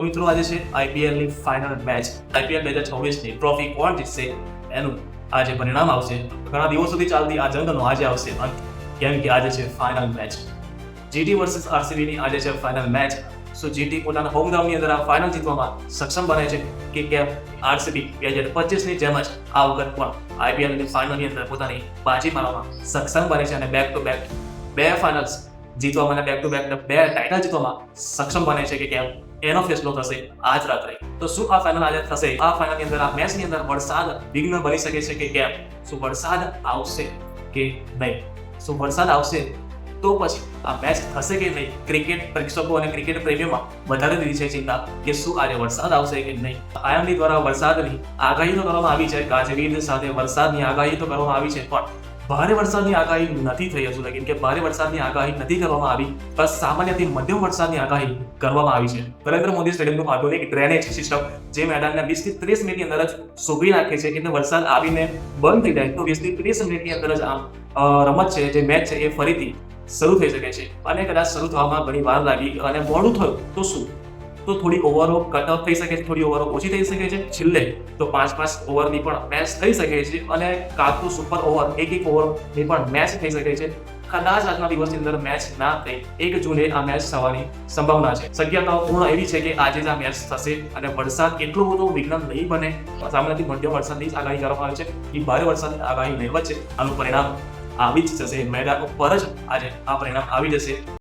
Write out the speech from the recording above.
મિત્રો આજે છે આઈપીએલની ફાઇનલ મેચ આઈપીએલ 2026ની ટ્રોફી કોણ જીતશે એનું આજે પરિણામ આવશે. ઘણા દિવસોથી ચાલતી આ જંગનો આજે આવશે અંત, કેમ કે આજે છે ફાઇનલ મેચ. જીટી વર્સિસ આરસીબીની આજે છે ફાઇનલ મેચ. શું જીટી પોતાના હોમ ગ્રાઉન્ડની અંદર આ ફાઇનલ જીતવામાં સક્ષમ બને છે કે કેમ આરસીબી 2025ની જેમ જ આ વખત પણ આઈપીએલની ફાઇનલની અંદર પોતાની બાજી મારવામાં સક્ષમ બને છે અને બેક ટુ બેક બે ફાઇનલ્સ જીતવામાં અને બેક ટુ બેક બે ટાઇટલ જીતવામાં સક્ષમ બને છે કે કેમ એનો ફેસલો થશે આજ રાત્રે. તો શું આ ફાઇનલ આજે થશે? આ ફાઇનલની અંદર આ મેચની અંદર વરસાદ વિઘ્ન બની શકે છે કે કેમ? શું વરસાદ આવશે કે નહીં? શું વરસાદ આવશે તો પછી આ મેચ થશે કે નહીં? ક્રિકેટ પ્રેક્ષકો અને ક્રિકેટ પ્રેમીઓમાં વધારે દીધી છે ચિંતા કે શું આજે વરસાદ આવશે કે નહીં. આઈએમડી દ્વારા વરસાદની આગાહી તો કરવામાં આવી છે, ગાજવીજ સાથે વરસાદની આગાહી તો કરવામાં આવી છે, પણ ભારે વરસાદની આગાહી નથી થઈ હજુ લગી કે ભારે વરસાદની આગાહી નથી કરવામાં આવી. બસ સામાન્યથી મધ્યમ વરસાદની આગાહી કરવામાં આવી છે. નરેન્દ્ર મોદી સ્ટેડિયમનું આધુનિક ડ્રેનેજ સિસ્ટમ જે મેદાનને 20 થી 30 મિનિટની અંદર જ સૂકવી નાખે છે એટલે વરસાદ આવીને બંધ થઈ જાય તો 20 થી 30 મિનિટની અંદર જ આ રમત છે, જે મેચ છે, એ ફરીથી શરૂ થઈ શકે છે. અને કદાચ શરૂ થવામાં ઘણી વાર લાગી અને મોડું થયું તો શું? તો થોડી ઓવરો કટ ઓફ થઈ શકે છે, થોડી ઓવરો ઓછી થઈ શકે છે. છેલ્લે તો 5-5 ઓવરની પણ મેચ થઈ શકે છે અને કાં તો સુપર ઓવર 1-1 ઓવરની પણ મેચ થઈ શકે છે. કદાચ આજના દિવસની અંદર મેચ ના થઈ 1 જૂને આ મેચ થવાની સંભાવના છે. શક્યતાઓ પૂર્ણ એવી છે કે આજે જ આ મેચ થશે અને વરસાદ એટલો બધો વિઘ્ન નહીં બને. સામાન્યથી મધ્યમ વરસાદની જ આગાહી કરવામાં આવે છે. એ ભારે વરસાદની આગાહી નહીં વચ્ચે આનું પરિણામ આવી જ જશે. મેદાન ઉપર જ આજે આ પરિણામ આવી જશે.